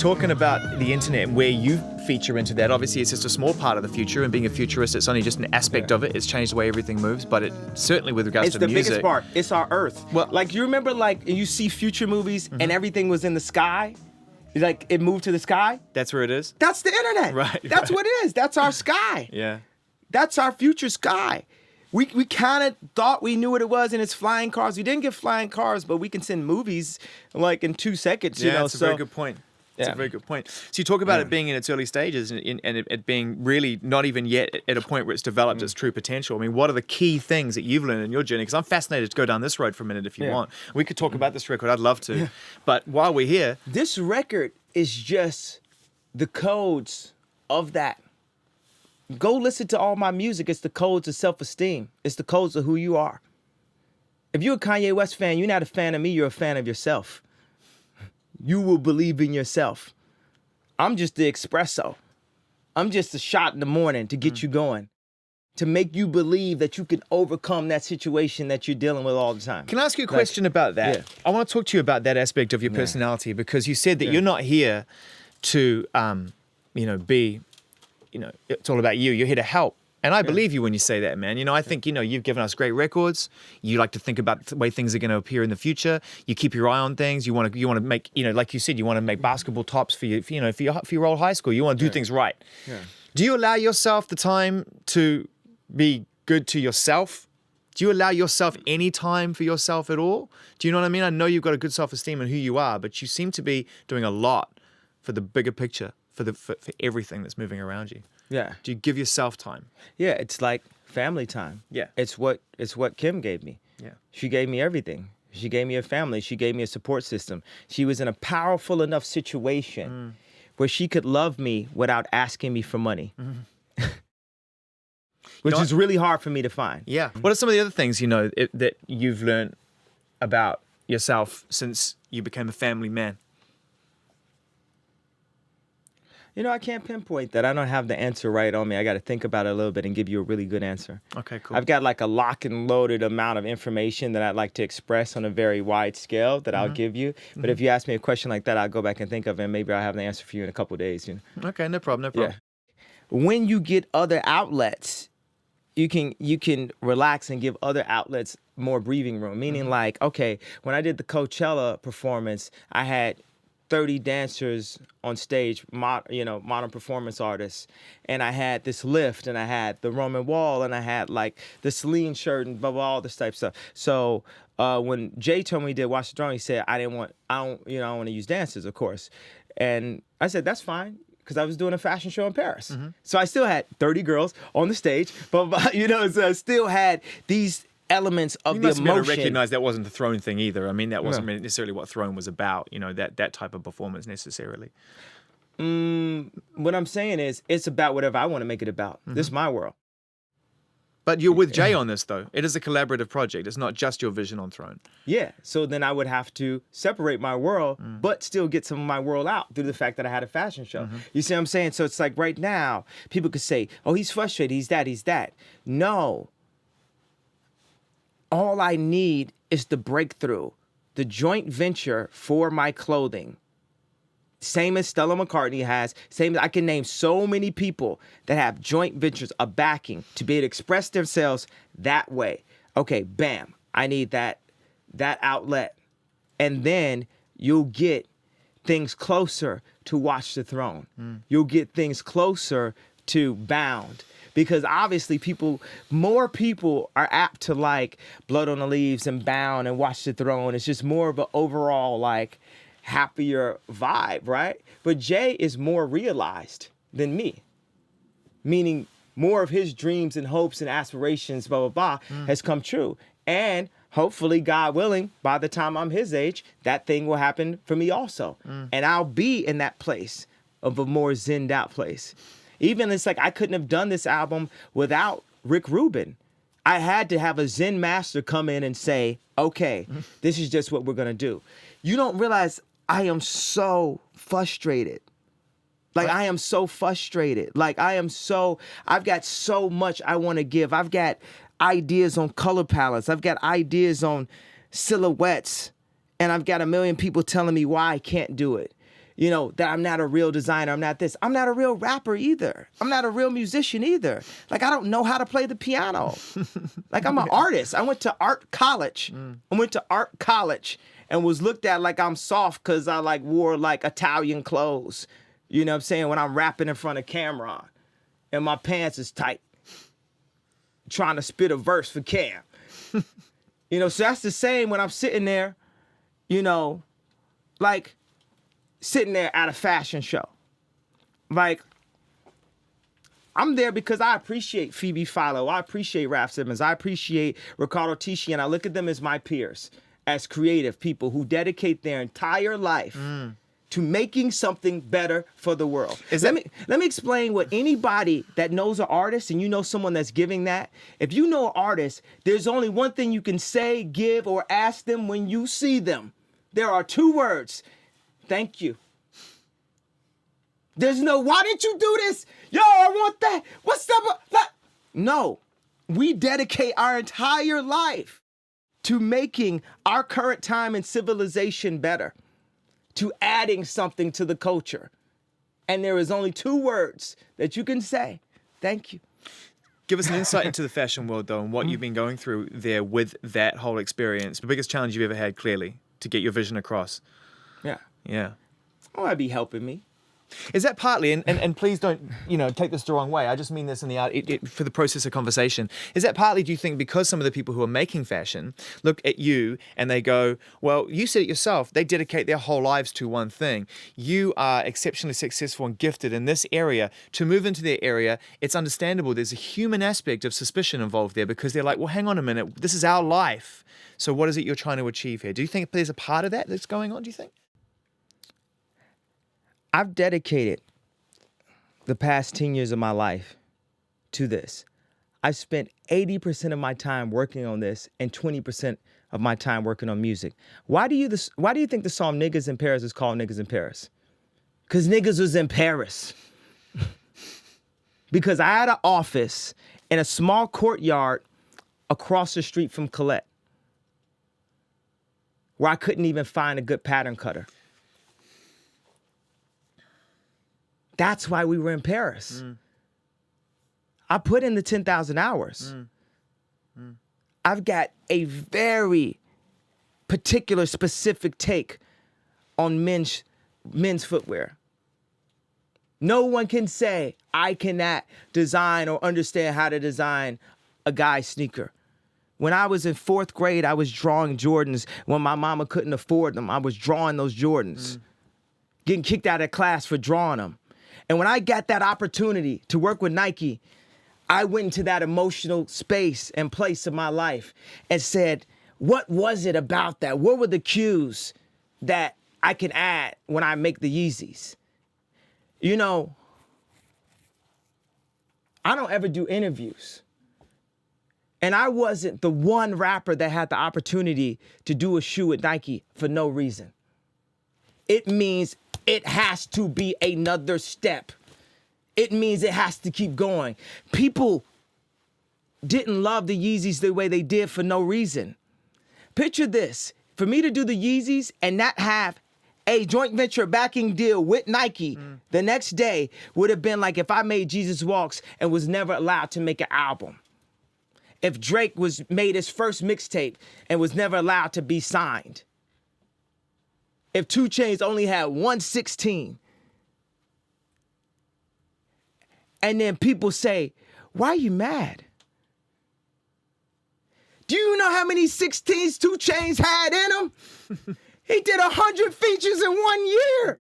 talking about the internet and where you feature into that, obviously it's just a small part of the future, and being a futurist, it's only just an aspect of it. It's changed the way everything moves, but it certainly with regards to music. It's the biggest part. It's our Earth. Well, like, you remember, like, you see future movies and everything was in the sky? Like, it moved to the sky? That's where it is? That's the internet. Right. That's what it is. That's our sky. Yeah. That's our future sky. We kind of thought we knew what it was, and it's flying cars. We didn't get flying cars, but we can send movies like in 2 seconds. Yeah, you know? that's a very good point. It's a very good point. So you talk about it being in its early stages and it being really not even yet at a point where it's developed its true potential. I mean, what are the key things that you've learned in your journey? Because I'm fascinated to go down this road for a minute if you want. We could talk about this record. I'd love to. Yeah. But while we're here... This record is just the codes of that. Go listen to all my music. It's the codes of self-esteem. It's the codes of who you are. If you're a Kanye West fan, you're not a fan of me, you're a fan of yourself. You will believe in yourself. I'm just the espresso. I'm just a shot in the morning to get you going, to make you believe that you can overcome that situation that you're dealing with all the time. Can I ask you a question about that? Yeah. I want to talk to you about that aspect of your personality, because you said that you're not here to, be, it's all about you. You're here to help. And I believe you when you say that, man. I think, you've given us great records. You like to think about the way things are going to appear in the future. You keep your eye on things. You want to make, like you said, you want to make basketball tops for your old high school. You want to do things right. Yeah. Do you allow yourself the time to be good to yourself? Do you allow yourself any time for yourself at all? Do you know what I mean? I know you've got a good self-esteem in who you are, but you seem to be doing a lot for the bigger picture, for everything that's moving around you. Yeah. Do you give yourself time? Yeah, it's like family time. Yeah. It's what Kim gave me. Yeah. She gave me everything. She gave me a family. She gave me a support system. She was in a powerful enough situation where she could love me without asking me for money. Which is really hard for me to find. Yeah. What are some of the other things, that you've learned about yourself since you became a family man? I can't pinpoint that. I don't have the answer right on me. I got to think about it a little bit and give you a really good answer. Okay, cool. I've got like a lock and loaded amount of information that I'd like to express on a very wide scale that I'll give you. But if you ask me a question like that, I'll go back and think of it, and maybe I'll have the answer for you in a couple of days. Okay, no problem. Yeah. When you get other outlets, you can relax and give other outlets more breathing room. Meaning like, okay, when I did the Coachella performance, I had 30 dancers on stage, modern performance artists. And I had this lift, and I had the Roman wall, and I had like the Celine shirt and blah, blah, all this type of stuff. So when Jay told me he did Watch the Throne, he said, I don't want to use dancers, of course. And I said, that's fine, because I was doing a fashion show in Paris. So I still had 30 girls on the stage, but so I still had these elements of the emotion. You must have recognized that wasn't the Throne thing either. I mean, that wasn't necessarily what Throne was about, that type of performance necessarily. What I'm saying is, it's about whatever I want to make it about. This is my world. But you're with Jay on this, though. It is a collaborative project. It's not just your vision on Throne. Yeah. So then I would have to separate my world, but still get some of my world out through the fact that I had a fashion show. You see what I'm saying? So it's like right now, people could say, oh, he's frustrated. He's that. No. All I need is the breakthrough, the joint venture for my clothing. Same as Stella McCartney has, same as I can name so many people that have joint ventures, a backing to be able to express themselves that way. Okay, bam, I need that outlet. And then you'll get things closer to Watch the Throne. You'll get things closer to Bound. Because obviously more people are apt to like Blood on the Leaves and Bound and Watch the Throne. It's just more of an overall like happier vibe, right? But Jay is more realized than me. Meaning more of his dreams and hopes and aspirations, blah, blah, blah, has come true. And hopefully, God willing, by the time I'm his age, that thing will happen for me also. And I'll be in that place of a more zenned out place. Even it's like I couldn't have done this album without Rick Rubin. I had to have a Zen master come in and say, okay, this is just what we're going to do. You don't realize I am so frustrated. Like, I am so frustrated. Like, I've got so much I want to give. I've got ideas on color palettes. I've got ideas on silhouettes. And I've got a million people telling me why I can't do it. that I'm not a real designer. I'm not this. I'm not a real rapper either. I'm not a real musician either. Like, I don't know how to play the piano. Like, I'm an artist. I went to art college. And was looked at like I'm soft because I like wore like Italian clothes. You know what I'm saying? When I'm rapping in front of camera and my pants is tight. Trying to spit a verse for Cam. So that's the same when I'm sitting there, like sitting there at a fashion show. Like, I'm there because I appreciate Phoebe Philo. I appreciate Raph Simmons. I appreciate Ricardo Tisci. And I look at them as my peers, as creative people who dedicate their entire life to making something better for the world. Let me explain what anybody that knows an artist, and you know someone that's giving that, if you know an artist, there's only one thing you can say, give, or ask them when you see them. There are 2 words. Thank you. There's no, why didn't you do this? Yo, I want that. What's up? No, we dedicate our entire life to making our current time and civilization better, to adding something to the culture. And there is only 2 words that you can say. Thank you. Give us an insight into the fashion world, though, and what you've been going through there with that whole experience. The biggest challenge you've ever had, clearly, to get your vision across. Yeah. Yeah. Oh, that'd be helping me. Is that partly, and please don't, take this the wrong way. I just mean this in the art for the process of conversation. Is that partly, do you think, because some of the people who are making fashion look at you and they go, well, you said it yourself, they dedicate their whole lives to one thing. You are exceptionally successful and gifted in this area. To move into their area, it's understandable. There's a human aspect of suspicion involved there because they're like, well, hang on a minute, this is our life. So what is it you're trying to achieve here? Do you think there's a part of that that's going on, do you think? I've dedicated the past 10 years of my life to this. I've spent 80% of my time working on this and 20% of my time working on music. Why do you think the song Niggas in Paris is called Niggas in Paris? Because niggas was in Paris. Because I had an office in a small courtyard across the street from Colette where I couldn't even find a good pattern cutter. That's why we were in Paris. I put in the 10,000 hours. I've got a very particular, specific take on men's footwear. No one can say I cannot design or understand how to design a guy's sneaker. When I was in 4th grade, I was drawing Jordans. When my mama couldn't afford them, I was drawing those Jordans. Getting kicked out of class for drawing them. And when I got that opportunity to work with Nike, I went into that emotional space and place of my life and said, what was it about that? What were the cues that I can add when I make the Yeezys? I don't ever do interviews. And I wasn't the one rapper that had the opportunity to do a shoe with Nike for no reason. It means it has to be another step. It means it has to keep going. People didn't love the Yeezys the way they did for no reason. Picture this. For me to do the Yeezys and not have a joint venture backing deal with Nike the next day would have been like if I made Jesus Walks and was never allowed to make an album. If Drake made his first mixtape and was never allowed to be signed. If 2 Chainz only had 116. And then people say, why are you mad? Do you know how many 16s 2 Chainz had in him? He did 100 features in 1 year.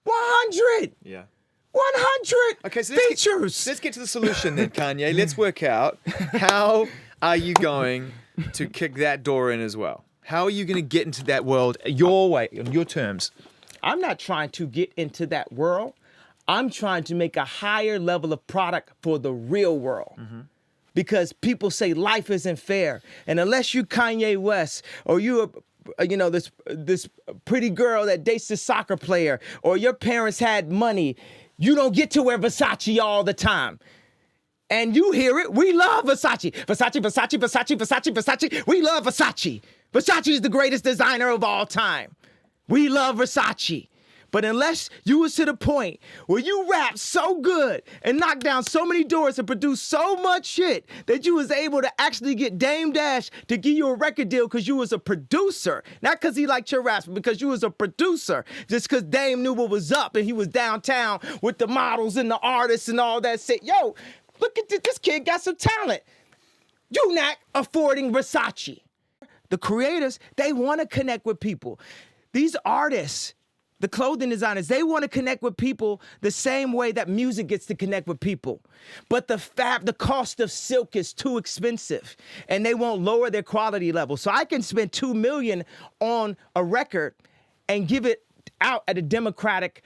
100. Yeah. 100 okay, so features. Let's get to the solution then, Kanye. Let's work out how are you going to kick that door in as well? How are you going to get into that world your way, on your terms? I'm not trying to get into that world. I'm trying to make a higher level of product for the real world. Because people say life isn't fair. And unless you Kanye West or you're this pretty girl that dates this soccer player or your parents had money, you don't get to wear Versace all the time. And you hear it. We love Versace. Versace, Versace, Versace, Versace, Versace. We love Versace. Versace is the greatest designer of all time. We love Versace. But unless you was to the point where you rap so good and knock down so many doors and produce so much shit that you was able to actually get Dame Dash to give you a record deal because you was a producer. Not because he liked your raps, but because you was a producer. Just because Dame knew what was up and he was downtown with the models and the artists and all that shit. Yo, look at this kid got some talent. You not affording Versace. The creators, they want to connect with people. These artists, the clothing designers, they want to connect with people the same way that music gets to connect with people. But the cost of silk is too expensive, and they won't lower their quality level. So I can spend $2 million on a record and give it out in a democratic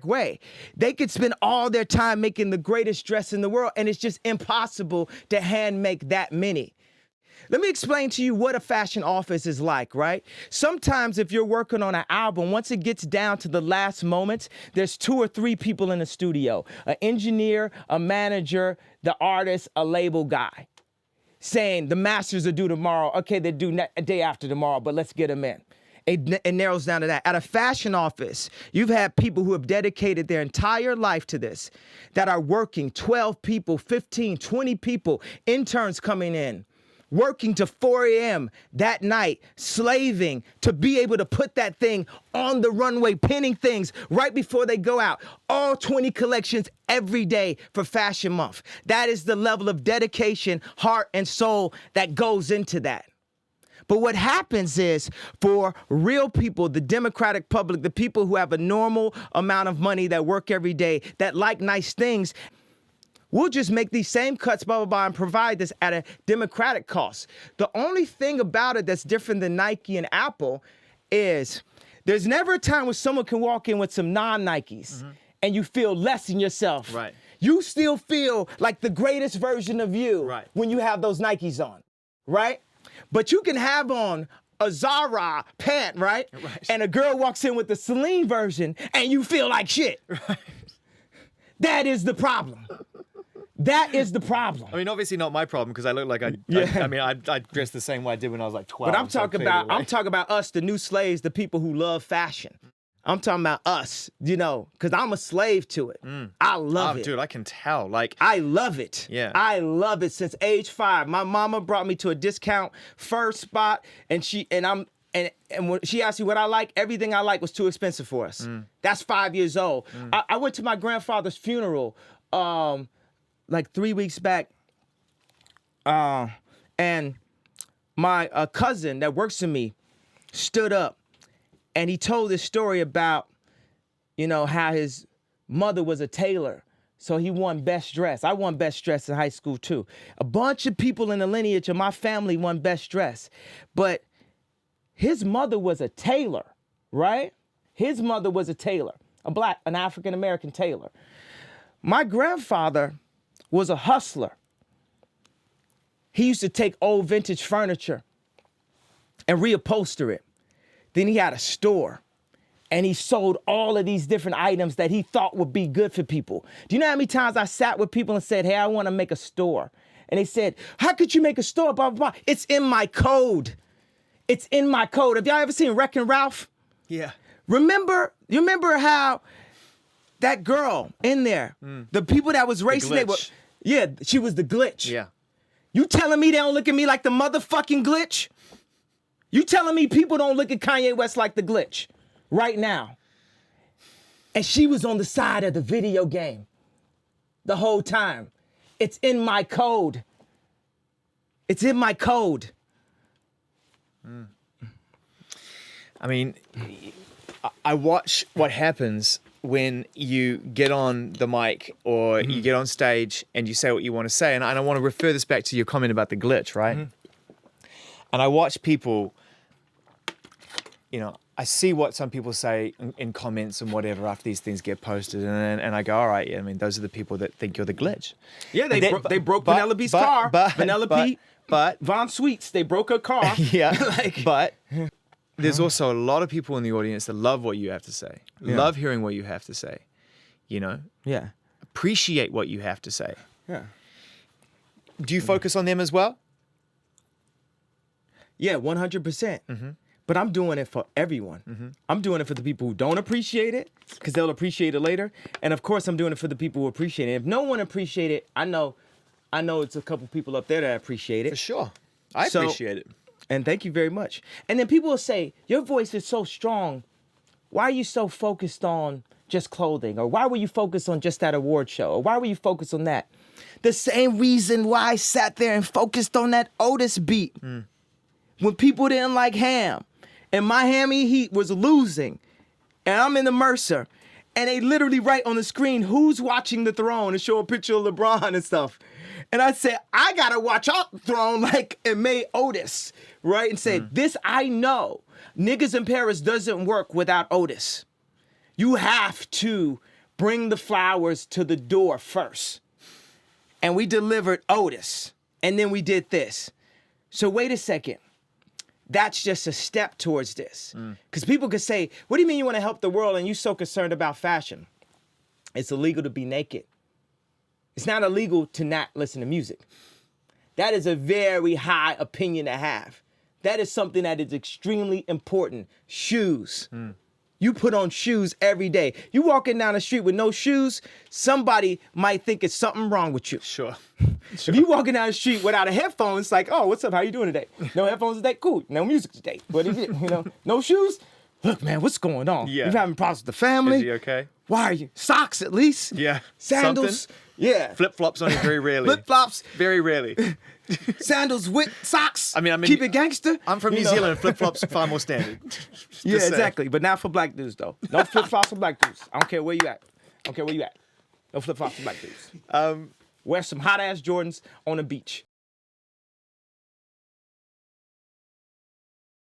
way. They could spend all their time making the greatest dress in the world, and it's just impossible to hand make that many. Let me explain to you what a fashion office is like, right? Sometimes if you're working on an album, once it gets down to the last moments, there's 2 or 3 people in the studio, an engineer, a manager, the artist, a label guy, saying the masters are due tomorrow. Okay, they're due a day after tomorrow, but let's get them in. It narrows down to that. At a fashion office, you've had people who have dedicated their entire life to this, that are working, 12 people, 15, 20 people, interns coming in, working to 4 a.m. that night, slaving to be able to put that thing on the runway, pinning things right before they go out. All 20 collections every day for Fashion Month. That is the level of dedication, heart, and soul that goes into that. But what happens is, for real people, the democratic public, the people who have a normal amount of money that work every day, that like nice things, we'll just make these same cuts, blah, blah, blah, and provide this at a democratic cost. The only thing about it that's different than Nike and Apple is there's never a time when someone can walk in with some non-Nikes and you feel less in yourself. Right. You still feel like the greatest version of you when you have those Nikes on, right? But you can have on a Zara pant, right? And a girl walks in with the Celine version and you feel like shit. Right. That is the problem. That is the problem. I mean, obviously not my problem because I look like I dress the same way I did when I was like 12. But I'm talking about us, the new slaves, the people who love fashion. I'm talking about us, because I'm a slave to it. I love it. Dude, I can tell. I love it. Yeah. I love it since age 5. My mama brought me to a discount first spot, and when she asked me what I like, everything I like was too expensive for us. That's 5 years old. I went to my grandfather's funeral like 3 weeks back, and my cousin that works for me stood up. And he told this story about, how his mother was a tailor. So he won best dress. I won best dress in high school too. A bunch of people in the lineage of my family won best dress. But his mother was a tailor, right? His mother was a tailor, an African-American tailor. My grandfather was a hustler. He used to take old vintage furniture and reupholster it. Then he had a store, and he sold all of these different items that he thought would be good for people. Do you know how many times I sat with people and said, hey, I want to make a store? And they said, how could you make a store? Blah, blah, blah. It's in my code. It's in my code. Have y'all ever seen Wreck-It Ralph? Yeah. You remember how that girl in there, the people that was racing, she was the glitch. Yeah. You telling me they don't look at me like the motherfucking glitch? You telling me people don't look at Kanye West like the glitch right now? And she was on the side of the video game the whole time. It's in my code. It's in my code. I mean, I watch what happens when you get on the mic or you get on stage and you say what you want to say. And I want to refer this back to your comment about the glitch, right? And I watch people, I see what some people say in comments and whatever after these things get posted, and I go, all right, yeah, I mean, those are the people that think you're the glitch. Yeah, they broke Penelope's car. Penelope Von Sweets, they broke her car. Yeah, but there's also a lot of people in the audience that love what you have to say, love hearing what you have to say, Yeah. Appreciate what you have to say. Yeah. Do you focus on them as well? Yeah, 100%. But I'm doing it for everyone. I'm doing it for the people who don't appreciate it, because they'll appreciate it later. And of course, I'm doing it for the people who appreciate it. If no one appreciate it, I know it's a couple people up there that appreciate it. For sure. I appreciate it. And thank you very much. And then people will say, your voice is so strong. Why are you so focused on just clothing? Or why were you focused on just that award show? Or why were you focused on that? The same reason why I sat there and focused on that Otis beat. When people didn't like Ham. And Miami Heat was losing. And I'm in the Mercer. And they literally write on the screen, who's watching the Throne, and show a picture of LeBron and stuff. And I said, I gotta watch out the Throne like it made Otis, right? And said, this I know. Niggas in Paris doesn't work without Otis. You have to bring the flowers to the door first. And we delivered Otis. And then we did this. So wait a second. That's just a step towards this. Because people could say, what do you mean you want to help the world and you're so concerned about fashion? It's illegal to be naked. It's not illegal to not listen to music. That is a very high opinion to have. That is something that is extremely important. Shoes. You put on shoes every day. You walking down the street with no shoes, somebody might think it's something wrong with you. Sure. If you walking down the street without a headphone, it's like, oh, what's up? How you doing today? No headphones today? Cool. No music today. What is it? No shoes? Look, man, what's going on? Yeah. You having problems with the family? Is he okay? Why are you? Socks at least? Yeah. Sandals? Something? Yeah. Flip-flops only very rarely. Flip-flops. Very rarely. Sandals with socks. I mean, keep it gangster. I'm from New Zealand and flip-flops are far more standard. Yeah, exactly. But not for black dudes, though. No flip-flops for black dudes. I don't care where you at. No flip-flops for black dudes. Wear some hot-ass Jordans on the beach.